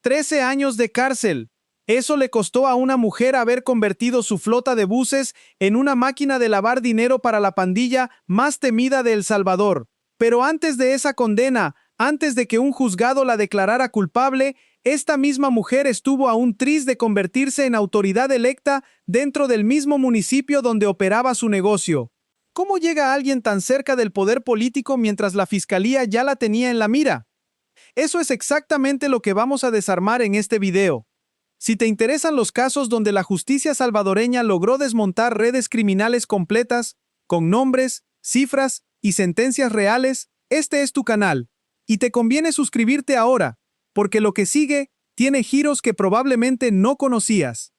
13 años de cárcel. Eso le costó a una mujer haber convertido su flota de buses en una máquina de lavar dinero para la pandilla más temida de El Salvador. Pero antes de esa condena, antes de que un juzgado la declarara culpable, esta misma mujer estuvo a un tris de convertirse en autoridad electa dentro del mismo municipio donde operaba su negocio. ¿Cómo llega alguien tan cerca del poder político mientras la fiscalía ya la tenía en la mira? Eso es exactamente lo que vamos a desarmar en este video. Si te interesan los casos donde la justicia salvadoreña logró desmontar redes criminales completas, con nombres, cifras y sentencias reales, este es tu canal. Y te conviene suscribirte ahora, porque lo que sigue tiene giros que probablemente no conocías.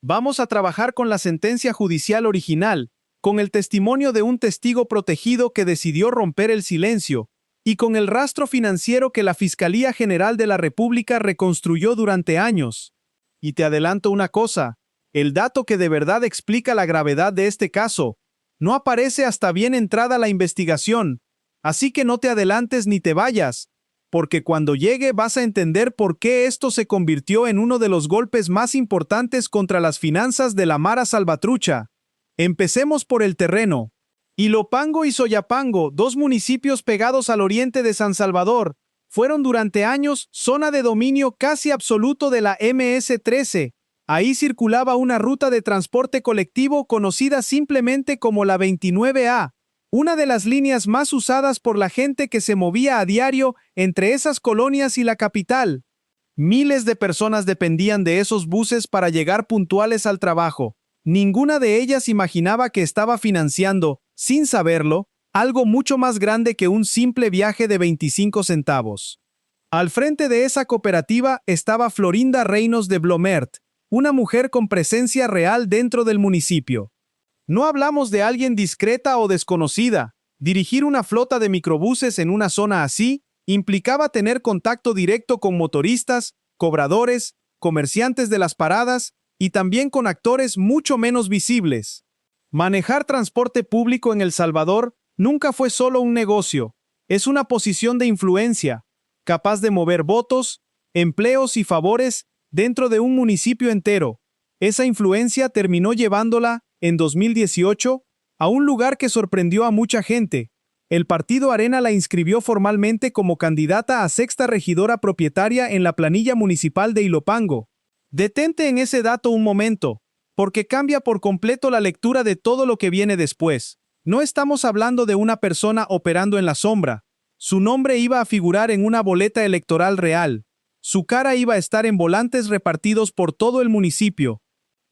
Vamos a trabajar con la sentencia judicial original, con el testimonio de un testigo protegido que decidió romper el silencio, y con el rastro financiero que la Fiscalía General de la República reconstruyó durante años. Y te adelanto una cosa, el dato que de verdad explica la gravedad de este caso no aparece hasta bien entrada la investigación, así que no te adelantes ni te vayas, porque cuando llegue vas a entender por qué esto se convirtió en uno de los golpes más importantes contra las finanzas de la Mara Salvatrucha. Empecemos por el terreno. Ilopango y Soyapango, dos municipios pegados al oriente de San Salvador, fueron durante años zona de dominio casi absoluto de la MS-13. Ahí circulaba una ruta de transporte colectivo conocida simplemente como la 29A, una de las líneas más usadas por la gente que se movía a diario entre esas colonias y la capital. Miles de personas dependían de esos buses para llegar puntuales al trabajo. Ninguna de ellas imaginaba que estaba financiando, sin saberlo, algo mucho más grande que un simple viaje de 25 centavos. Al frente de esa cooperativa estaba Florinda Reynos de Blomert, una mujer con presencia real dentro del municipio. No hablamos de alguien discreta o desconocida. Dirigir una flota de microbuses en una zona así implicaba tener contacto directo con motoristas, cobradores, comerciantes de las paradas y también con actores mucho menos visibles. Manejar transporte público en El Salvador nunca fue solo un negocio, es una posición de influencia, capaz de mover votos, empleos y favores dentro de un municipio entero. Esa influencia terminó llevándola, en 2018, a un lugar que sorprendió a mucha gente. El partido Arena la inscribió formalmente como candidata a sexta regidora propietaria en la planilla municipal de Ilopango. Detente en ese dato un momento, porque cambia por completo la lectura de todo lo que viene después. No estamos hablando de una persona operando en la sombra. Su nombre iba a figurar en una boleta electoral real. Su cara iba a estar en volantes repartidos por todo el municipio.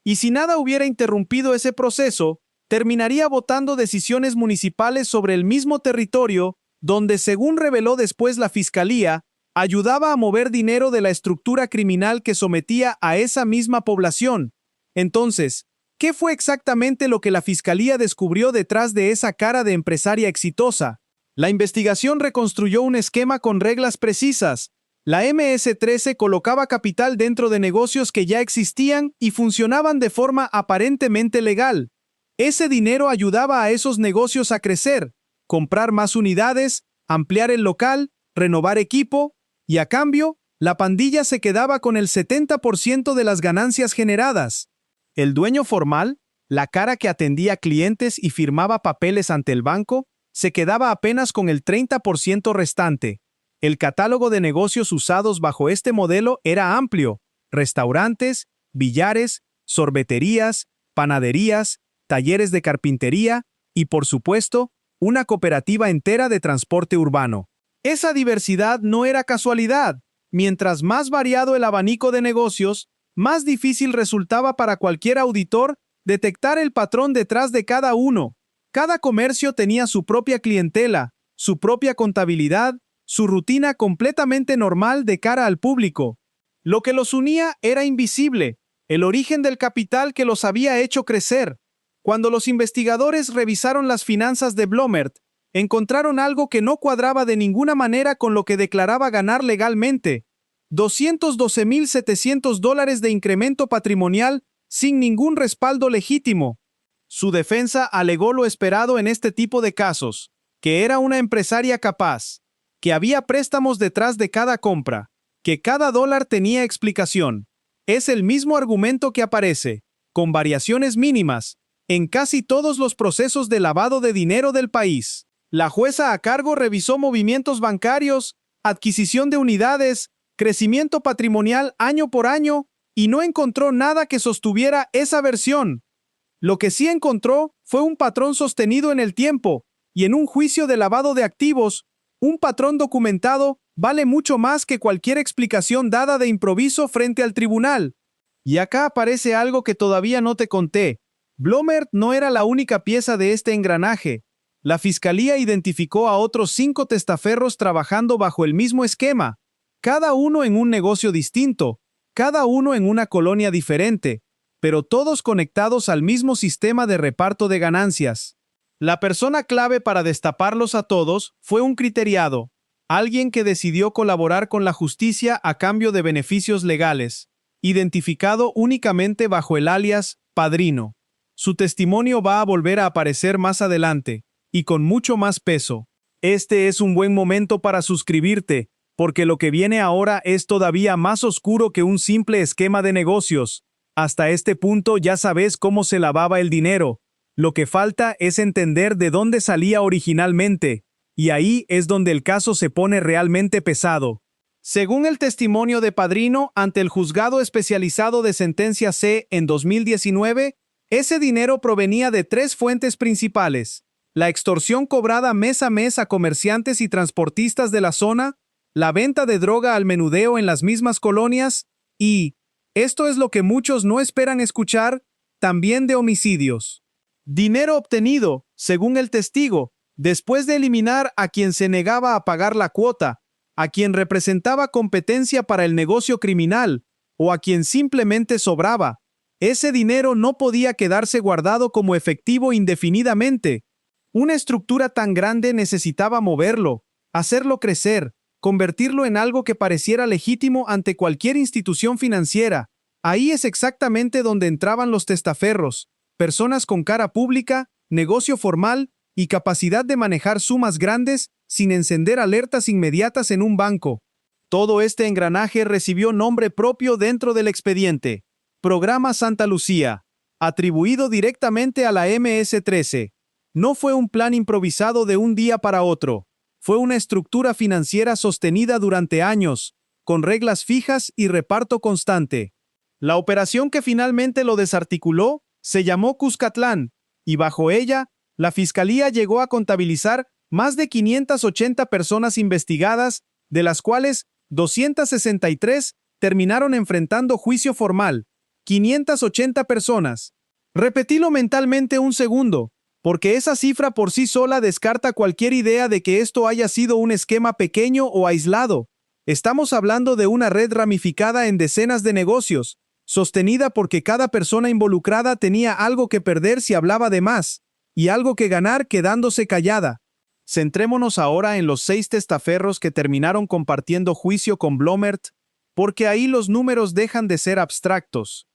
Y si nada hubiera interrumpido ese proceso, terminaría votando decisiones municipales sobre el mismo territorio, donde, según reveló después la Fiscalía, ayudaba a mover dinero de la estructura criminal que sometía a esa misma población. Entonces, ¿qué fue exactamente lo que la Fiscalía descubrió detrás de esa cara de empresaria exitosa? La investigación reconstruyó un esquema con reglas precisas. La MS-13 colocaba capital dentro de negocios que ya existían y funcionaban de forma aparentemente legal. Ese dinero ayudaba a esos negocios a crecer, comprar más unidades, ampliar el local, renovar equipo, y a cambio, la pandilla se quedaba con el 70% de las ganancias generadas. El dueño formal, la cara que atendía clientes y firmaba papeles ante el banco, se quedaba apenas con el 30% restante. El catálogo de negocios usados bajo este modelo era amplio: restaurantes, billares, sorbeterías, panaderías, talleres de carpintería y, por supuesto, una cooperativa entera de transporte urbano. Esa diversidad no era casualidad. Mientras más variado el abanico de negocios, más difícil resultaba para cualquier auditor detectar el patrón detrás de cada uno. Cada comercio tenía su propia clientela, su propia contabilidad, su rutina completamente normal de cara al público. Lo que los unía era invisible, el origen del capital que los había hecho crecer. Cuando los investigadores revisaron las finanzas de Blomert, encontraron algo que no cuadraba de ninguna manera con lo que declaraba ganar legalmente: $212,700 de incremento patrimonial sin ningún respaldo legítimo. Su defensa alegó lo esperado en este tipo de casos, que era una empresaria capaz, que había préstamos detrás de cada compra, que cada dólar tenía explicación. Es el mismo argumento que aparece, con variaciones mínimas, en casi todos los procesos de lavado de dinero del país. La jueza a cargo revisó movimientos bancarios, adquisición de unidades, crecimiento patrimonial año por año, y no encontró nada que sostuviera esa versión. Lo que sí encontró fue un patrón sostenido en el tiempo, y en un juicio de lavado de activos, un patrón documentado vale mucho más que cualquier explicación dada de improviso frente al tribunal. Y acá aparece algo que todavía no te conté. Blomert no era la única pieza de este engranaje. La fiscalía identificó a otros 5 testaferros trabajando bajo el mismo esquema, cada uno en un negocio distinto, cada uno en una colonia diferente, pero todos conectados al mismo sistema de reparto de ganancias. La persona clave para destaparlos a todos fue un criteriado, alguien que decidió colaborar con la justicia a cambio de beneficios legales, identificado únicamente bajo el alias Padrino. Su testimonio va a volver a aparecer más adelante, y con mucho más peso. Este es un buen momento para suscribirte, porque lo que viene ahora es todavía más oscuro que un simple esquema de negocios. Hasta este punto ya sabes cómo se lavaba el dinero. Lo que falta es entender de dónde salía originalmente, y ahí es donde el caso se pone realmente pesado. Según el testimonio de Padrino ante el Juzgado Especializado de Sentencia C en 2019, ese dinero provenía de 3 fuentes principales: la extorsión cobrada mes a mes a comerciantes y transportistas de la zona, la venta de droga al menudeo en las mismas colonias y, esto es lo que muchos no esperan escuchar, también de homicidios. Dinero obtenido, según el testigo, después de eliminar a quien se negaba a pagar la cuota, a quien representaba competencia para el negocio criminal o a quien simplemente sobraba. Ese dinero no podía quedarse guardado como efectivo indefinidamente. Una estructura tan grande necesitaba moverlo, hacerlo crecer, convertirlo en algo que pareciera legítimo ante cualquier institución financiera. Ahí es exactamente donde entraban los testaferros, personas con cara pública, negocio formal y capacidad de manejar sumas grandes sin encender alertas inmediatas en un banco. Todo este engranaje recibió nombre propio dentro del expediente: Programa Santa Lucía, atribuido directamente a la MS-13. No fue un plan improvisado de un día para otro. Fue una estructura financiera sostenida durante años, con reglas fijas y reparto constante. La operación que finalmente lo desarticuló se llamó Cuscatlán, y bajo ella, la Fiscalía llegó a contabilizar más de 580 personas investigadas, de las cuales 263 terminaron enfrentando juicio formal. 580 personas. Repetilo mentalmente un segundo, porque esa cifra por sí sola descarta cualquier idea de que esto haya sido un esquema pequeño o aislado. Estamos hablando de una red ramificada en decenas de negocios, sostenida porque cada persona involucrada tenía algo que perder si hablaba de más, y algo que ganar quedándose callada. Centrémonos ahora en los 6 testaferros que terminaron compartiendo juicio con Blomert, porque ahí los números dejan de ser abstractos.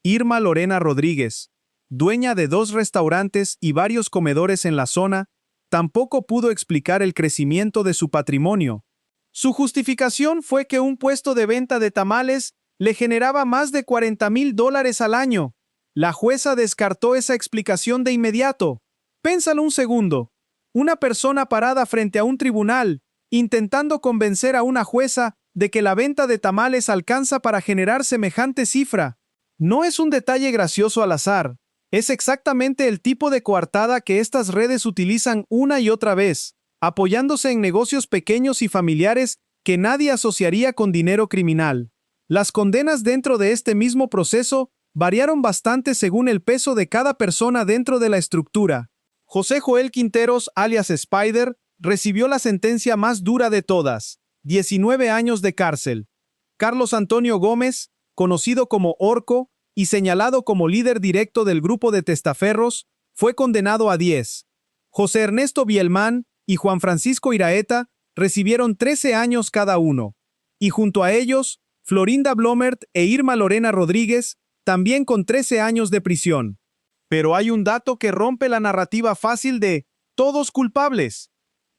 Irma Lorena Rodríguez, dueña de 2 restaurantes y varios comedores en la zona, tampoco pudo explicar el crecimiento de su patrimonio. Su justificación fue que un puesto de venta de tamales le generaba más de $40,000 al año. La jueza descartó esa explicación de inmediato. Pénsalo un segundo. Una persona parada frente a un tribunal, intentando convencer a una jueza de que la venta de tamales alcanza para generar semejante cifra. No es un detalle gracioso al azar. Es exactamente el tipo de coartada que estas redes utilizan una y otra vez, apoyándose en negocios pequeños y familiares que nadie asociaría con dinero criminal. Las condenas dentro de este mismo proceso variaron bastante según el peso de cada persona dentro de la estructura. José Joel Quinteros, alias Spider, recibió la sentencia más dura de todas: 19 años de cárcel. Carlos Antonio Gómez, conocido como Orco y señalado como líder directo del grupo de testaferros, fue condenado a 10. José Ernesto Bielmán y Juan Francisco Iraeta recibieron 13 años cada uno. Y junto a ellos, Florinda Blomert e Irma Lorena Rodríguez, también con 13 años de prisión. Pero hay un dato que rompe la narrativa fácil de todos culpables.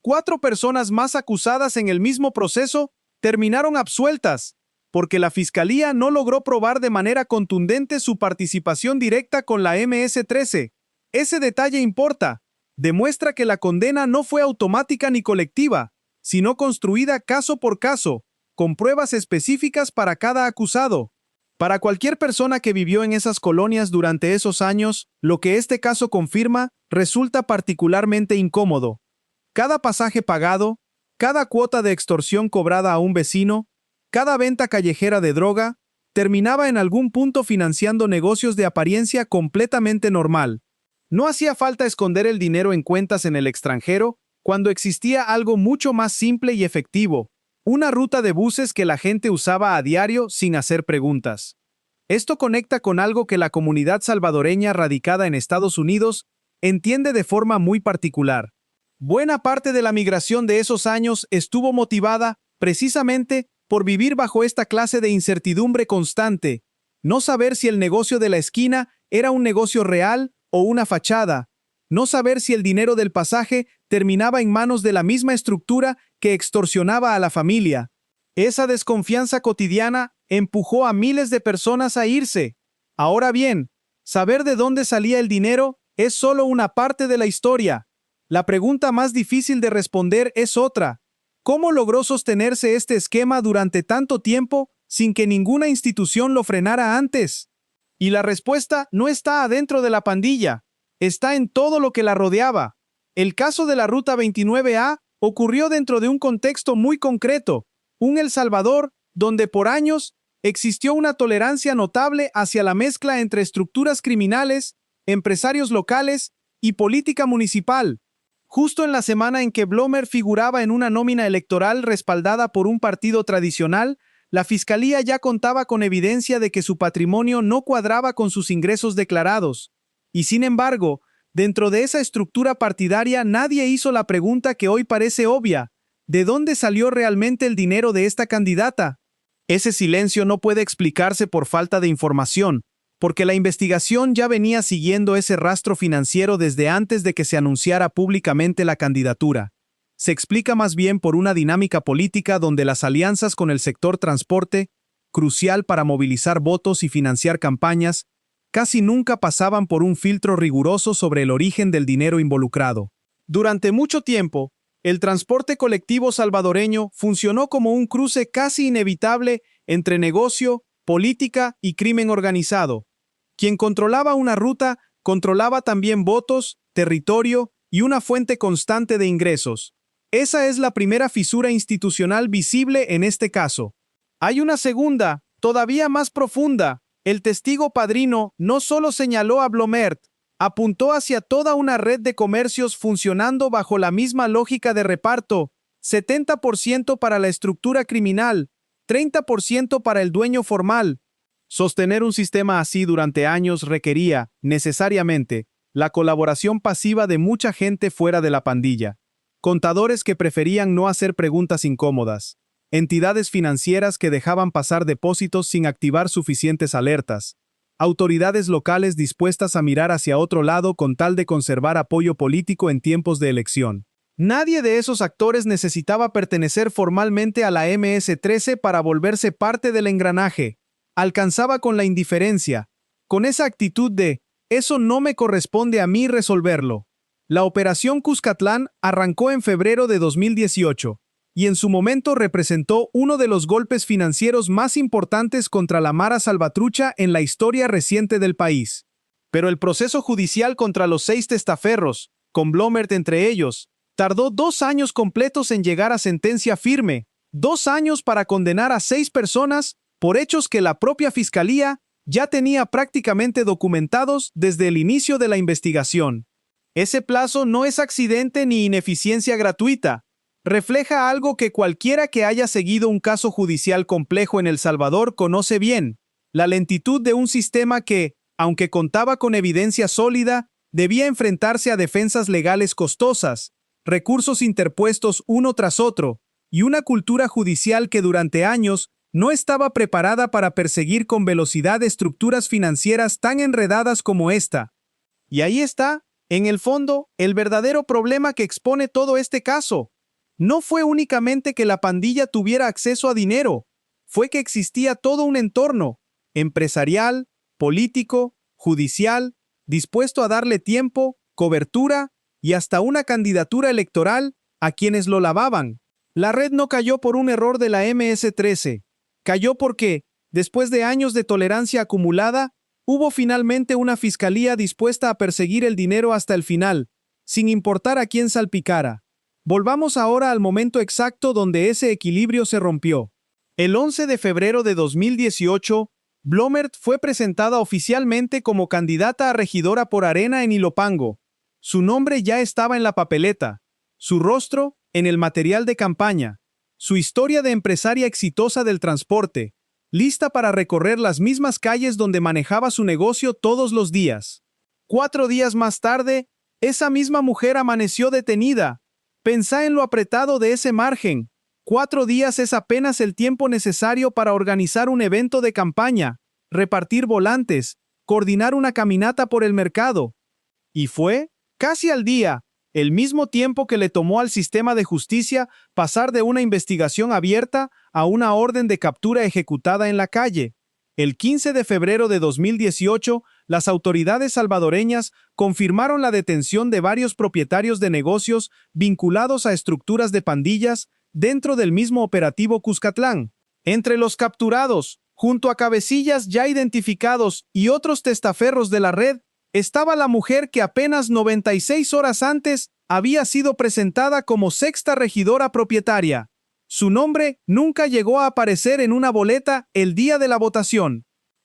4 personas más acusadas en el mismo proceso terminaron absueltas, porque la fiscalía no logró probar de manera contundente su participación directa con la MS-13. Ese detalle importa. Demuestra que la condena no fue automática ni colectiva, sino construida caso por caso, con pruebas específicas para cada acusado. Para cualquier persona que vivió en esas colonias durante esos años, lo que este caso confirma resulta particularmente incómodo. Cada pasaje pagado, cada cuota de extorsión cobrada a un vecino, cada venta callejera de droga, terminaba en algún punto financiando negocios de apariencia completamente normal. No hacía falta esconder el dinero en cuentas en el extranjero cuando existía algo mucho más simple y efectivo, una ruta de buses que la gente usaba a diario sin hacer preguntas. Esto conecta con algo que la comunidad salvadoreña radicada en Estados Unidos entiende de forma muy particular. Buena parte de la migración de esos años estuvo motivada precisamente por vivir bajo esta clase de incertidumbre constante, no saber si el negocio de la esquina era un negocio real o una fachada, no saber si el dinero del pasaje terminaba en manos de la misma estructura que extorsionaba a la familia. Esa desconfianza cotidiana empujó a miles de personas a irse. Ahora bien, saber de dónde salía el dinero es solo una parte de la historia. La pregunta más difícil de responder es otra. ¿Cómo logró sostenerse este esquema durante tanto tiempo sin que ninguna institución lo frenara antes? Y la respuesta no está adentro de la pandilla, está en todo lo que la rodeaba. El caso de la Ruta 29A ocurrió dentro de un contexto muy concreto, un El Salvador donde por años existió una tolerancia notable hacia la mezcla entre estructuras criminales, empresarios locales y política municipal. Justo en la semana en que Blomer figuraba en una nómina electoral respaldada por un partido tradicional, la fiscalía ya contaba con evidencia de que su patrimonio no cuadraba con sus ingresos declarados. Y sin embargo, dentro de esa estructura partidaria nadie hizo la pregunta que hoy parece obvia: ¿de dónde salió realmente el dinero de esta candidata? Ese silencio no puede explicarse por falta de información, porque la investigación ya venía siguiendo ese rastro financiero desde antes de que se anunciara públicamente la candidatura. Se explica más bien por una dinámica política donde las alianzas con el sector transporte, crucial para movilizar votos y financiar campañas, casi nunca pasaban por un filtro riguroso sobre el origen del dinero involucrado. Durante mucho tiempo, el transporte colectivo salvadoreño funcionó como un cruce casi inevitable entre negocio, política y crimen organizado. Quien controlaba una ruta, controlaba también votos, territorio y una fuente constante de ingresos. Esa es la primera fisura institucional visible en este caso. Hay una segunda, todavía más profunda. El testigo padrino no solo señaló a Blomert, apuntó hacia toda una red de comercios funcionando bajo la misma lógica de reparto: 70% para la estructura criminal, 30% para el dueño formal. Sostener un sistema así durante años requería, necesariamente, la colaboración pasiva de mucha gente fuera de la pandilla. Contadores que preferían no hacer preguntas incómodas. Entidades financieras que dejaban pasar depósitos sin activar suficientes alertas. Autoridades locales dispuestas a mirar hacia otro lado con tal de conservar apoyo político en tiempos de elección. Nadie de esos actores necesitaba pertenecer formalmente a la MS-13 para volverse parte del engranaje. Alcanzaba con la indiferencia, con esa actitud de «eso no me corresponde a mí resolverlo». La operación Cuscatlán arrancó en febrero de 2018 y en su momento representó uno de los golpes financieros más importantes contra la Mara Salvatrucha en la historia reciente del país. Pero el proceso judicial contra los 6 testaferros, con Blomert entre ellos, tardó 2 años completos en llegar a sentencia firme, 2 años para condenar a 6 personas por hechos que la propia fiscalía ya tenía prácticamente documentados desde el inicio de la investigación. Ese plazo no es accidente ni ineficiencia gratuita. Refleja algo que cualquiera que haya seguido un caso judicial complejo en El Salvador conoce bien: la lentitud de un sistema que, aunque contaba con evidencia sólida, debía enfrentarse a defensas legales costosas, recursos interpuestos uno tras otro, y una cultura judicial que durante años no estaba preparada para perseguir con velocidad estructuras financieras tan enredadas como esta. Y ahí está, en el fondo, el verdadero problema que expone todo este caso. No fue únicamente que la pandilla tuviera acceso a dinero, fue que existía todo un entorno empresarial, político, judicial, dispuesto a darle tiempo, cobertura y hasta una candidatura electoral a quienes lo lavaban. La red no cayó por un error de la MS-13. Cayó porque, después de años de tolerancia acumulada, hubo finalmente una fiscalía dispuesta a perseguir el dinero hasta el final, sin importar a quién salpicara. Volvamos ahora al momento exacto donde ese equilibrio se rompió. El 11 de febrero de 2018, Blomert fue presentada oficialmente como candidata a regidora por Arena en Ilopango. Su nombre ya estaba en la papeleta, su rostro en el material de campaña, su historia de empresaria exitosa del transporte, lista para recorrer las mismas calles donde manejaba su negocio todos los días. 4 días más tarde, esa misma mujer amaneció detenida. Pensá en lo apretado de ese margen. 4 días es apenas el tiempo necesario para organizar un evento de campaña, repartir volantes, coordinar una caminata por el mercado. Y fue, casi al día, el mismo tiempo que le tomó al sistema de justicia pasar de una investigación abierta a una orden de captura ejecutada en la calle. El 15 de febrero de 2018, las autoridades salvadoreñas confirmaron la detención de varios propietarios de negocios vinculados a estructuras de pandillas dentro del mismo operativo Cuscatlán. Entre los capturados, junto a cabecillas ya identificados y otros testaferros de la red, estaba la mujer que apenas 96 horas antes había sido presentada como sexta regidora propietaria. Su nombre nunca llegó a aparecer en una boleta el día de la votación.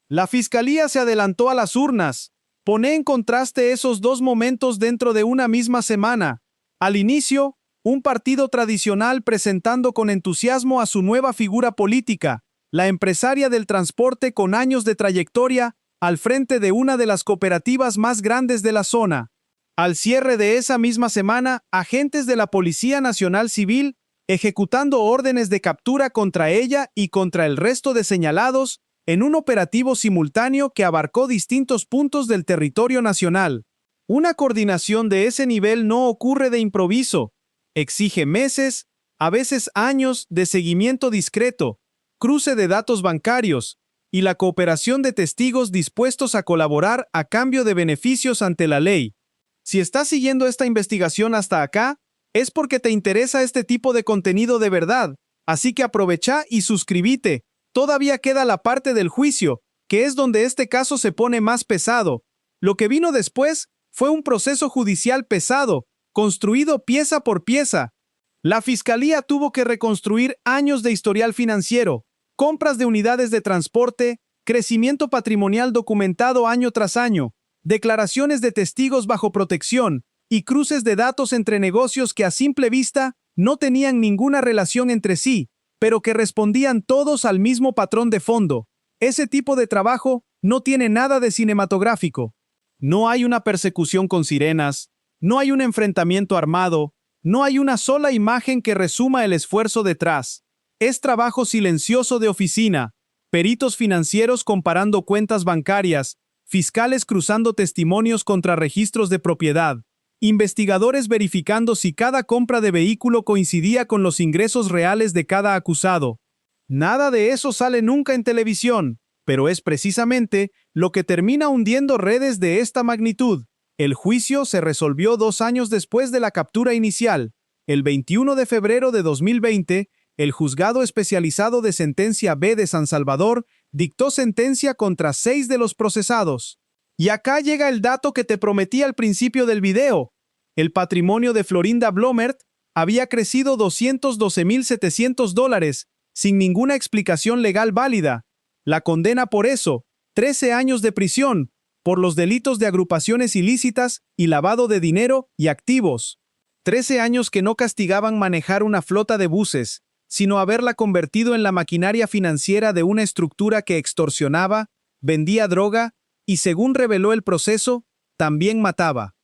La fiscalía se adelantó a las urnas. Pone en contraste esos dos momentos dentro de una misma semana. Al inicio, un partido tradicional presentando con entusiasmo a su nueva figura política, la empresaria del transporte con años de trayectoria, al frente de una de las cooperativas más grandes de la zona. Al cierre de esa misma semana, agentes de la Policía Nacional Civil ejecutando órdenes de captura contra ella y contra el resto de señalados en un operativo simultáneo que abarcó distintos puntos del territorio nacional. Una coordinación de ese nivel no ocurre de improviso. Exige meses, a veces años, de seguimiento discreto, cruce de datos bancarios, y la cooperación de testigos dispuestos a colaborar a cambio de beneficios ante la ley. Si estás siguiendo esta investigación hasta acá, es porque te interesa este tipo de contenido de verdad, así que aprovecha y suscríbete. Todavía queda la parte del juicio, que es donde este caso se pone más pesado. Lo que vino después fue un proceso judicial pesado, construido pieza por pieza. La fiscalía tuvo que reconstruir años de historial financiero, compras de unidades de transporte, crecimiento patrimonial documentado año tras año, declaraciones de testigos bajo protección y cruces de datos entre negocios que a simple vista no tenían ninguna relación entre sí, pero que respondían todos al mismo patrón de fondo. Ese tipo de trabajo no tiene nada de cinematográfico. No hay una persecución con sirenas, no hay un enfrentamiento armado, no hay una sola imagen que resuma el esfuerzo detrás. Es trabajo silencioso de oficina, peritos financieros comparando cuentas bancarias, fiscales cruzando testimonios contra registros de propiedad, investigadores verificando si cada compra de vehículo coincidía con los ingresos reales de cada acusado. Nada de eso sale nunca en televisión, pero es precisamente lo que termina hundiendo redes de esta magnitud. El juicio se resolvió 2 años después de la captura inicial. El 21 de febrero de 2020, el Juzgado Especializado de Sentencia B de San Salvador dictó sentencia contra 6 de los procesados. Y acá llega el dato que te prometí al principio del video. El patrimonio de Florinda Blomert había crecido $212,700, sin ninguna explicación legal válida. La condena por eso, 13 años de prisión, por los delitos de agrupaciones ilícitas y lavado de dinero y activos. 13 años que no castigaban manejar una flota de buses, sino haberla convertido en la maquinaria financiera de una estructura que extorsionaba, vendía droga y, según reveló el proceso, también mataba.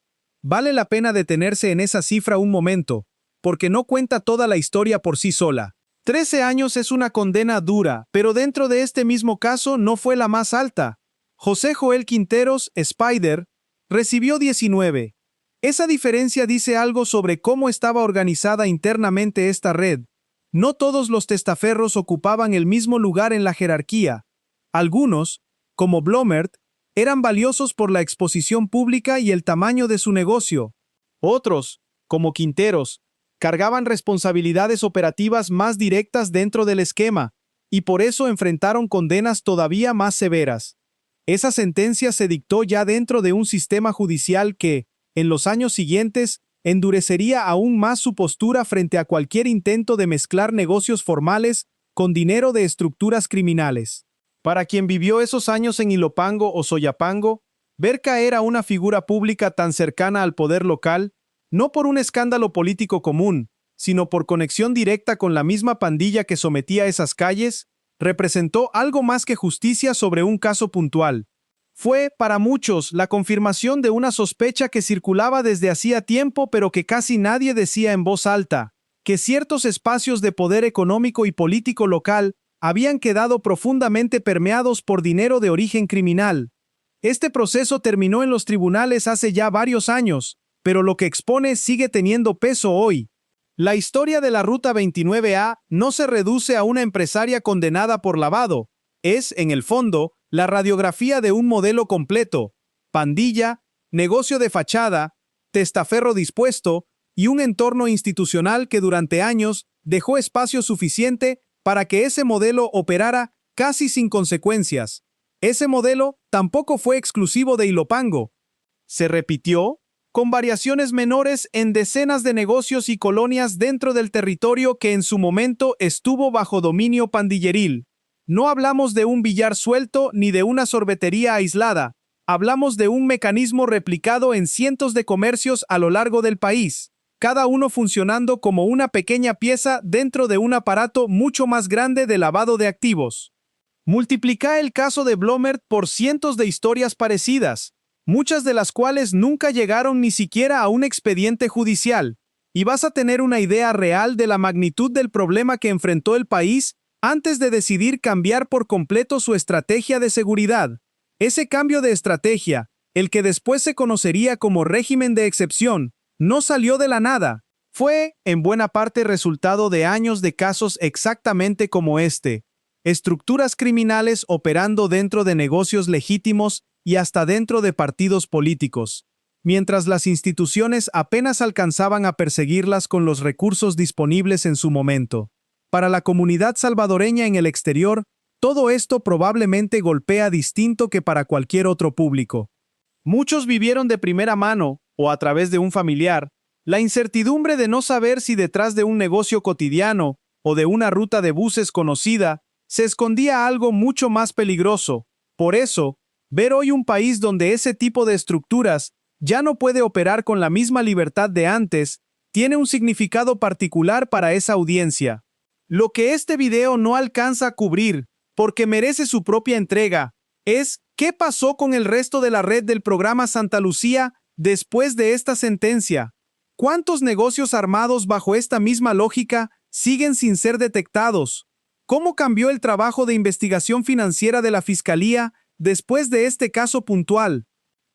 Vale la pena detenerse en esa cifra un momento, porque no cuenta toda la historia por sí sola. 13 años es una condena dura, pero dentro de este mismo caso no fue la más alta. José Joel Quinteros, Spider, recibió 19. Esa diferencia dice algo sobre cómo estaba organizada internamente esta red. No todos los testaferros ocupaban el mismo lugar en la jerarquía. Algunos, como Blomert, eran valiosos por la exposición pública y el tamaño de su negocio. Otros, como Quinteros, cargaban responsabilidades operativas más directas dentro del esquema, y por eso enfrentaron condenas todavía más severas. Esa sentencia se dictó ya dentro de un sistema judicial que, en los años siguientes, endurecería aún más su postura frente a cualquier intento de mezclar negocios formales con dinero de estructuras criminales. Para quien vivió esos años en Ilopango o Soyapango, ver caer a una figura pública tan cercana al poder local, no por un escándalo político común, sino por conexión directa con la misma pandilla que sometía esas calles, representó algo más que justicia sobre un caso puntual. Fue, para muchos, la confirmación de una sospecha que circulaba desde hacía tiempo pero que casi nadie decía en voz alta, que ciertos espacios de poder económico y político local habían quedado profundamente permeados por dinero de origen criminal. Este proceso terminó en los tribunales hace ya varios años, pero lo que expone sigue teniendo peso hoy. La historia de la Ruta 29A no se reduce a una empresaria condenada por lavado, es, en el fondo, la radiografía de un modelo completo: pandilla, negocio de fachada, testaferro dispuesto y un entorno institucional que durante años dejó espacio suficiente para que ese modelo operara casi sin consecuencias. Ese modelo tampoco fue exclusivo de Ilopango. Se repitió, con variaciones menores, en decenas de negocios y colonias dentro del territorio que en su momento estuvo bajo dominio pandilleril. No hablamos de un billar suelto ni de una sorbetería aislada, hablamos de un mecanismo replicado en cientos de comercios a lo largo del país, cada uno funcionando como una pequeña pieza dentro de un aparato mucho más grande de lavado de activos. Multiplica el caso de Blomert por cientos de historias parecidas, muchas de las cuales nunca llegaron ni siquiera a un expediente judicial, y vas a tener una idea real de la magnitud del problema que enfrentó el país antes de decidir cambiar por completo su estrategia de seguridad. Ese cambio de estrategia, el que después se conocería como régimen de excepción, no salió de la nada. Fue, en buena parte, resultado de años de casos exactamente como este. Estructuras criminales operando dentro de negocios legítimos y hasta dentro de partidos políticos, mientras las instituciones apenas alcanzaban a perseguirlas con los recursos disponibles en su momento. Para la comunidad salvadoreña en el exterior, todo esto probablemente golpea distinto que para cualquier otro público. Muchos vivieron de primera mano, o a través de un familiar, la incertidumbre de no saber si detrás de un negocio cotidiano o de una ruta de buses conocida se escondía algo mucho más peligroso. Por eso, ver hoy un país donde ese tipo de estructuras ya no puede operar con la misma libertad de antes, tiene un significado particular para esa audiencia. Lo que este video no alcanza a cubrir, porque merece su propia entrega, es ¿qué pasó con el resto de la red del programa Santa Lucía después de esta sentencia? ¿Cuántos negocios armados bajo esta misma lógica siguen sin ser detectados? ¿Cómo cambió el trabajo de investigación financiera de la Fiscalía después de este caso puntual?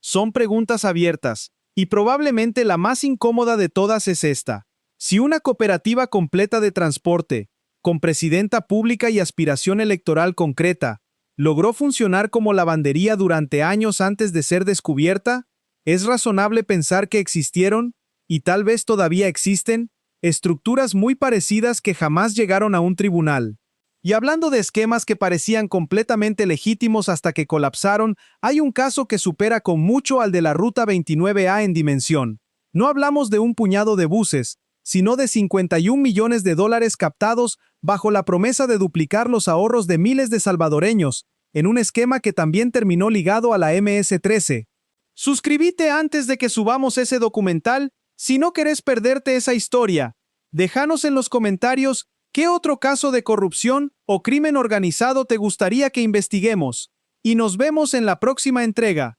Son preguntas abiertas, y probablemente la más incómoda de todas es esta. Si una cooperativa completa de transporte, con presidenta pública y aspiración electoral concreta, logró funcionar como lavandería durante años antes de ser descubierta, ¿es razonable pensar que existieron, y tal vez todavía existen, estructuras muy parecidas que jamás llegaron a un tribunal? Y hablando de esquemas que parecían completamente legítimos hasta que colapsaron, hay un caso que supera con mucho al de la Ruta 29A en dimensión. No hablamos de un puñado de buses, sino de 51 millones de dólares captados bajo la promesa de duplicar los ahorros de miles de salvadoreños, en un esquema que también terminó ligado a la MS-13. Suscríbete antes de que subamos ese documental si no querés perderte esa historia. Déjanos en los comentarios qué otro caso de corrupción o crimen organizado te gustaría que investiguemos. Y nos vemos en la próxima entrega.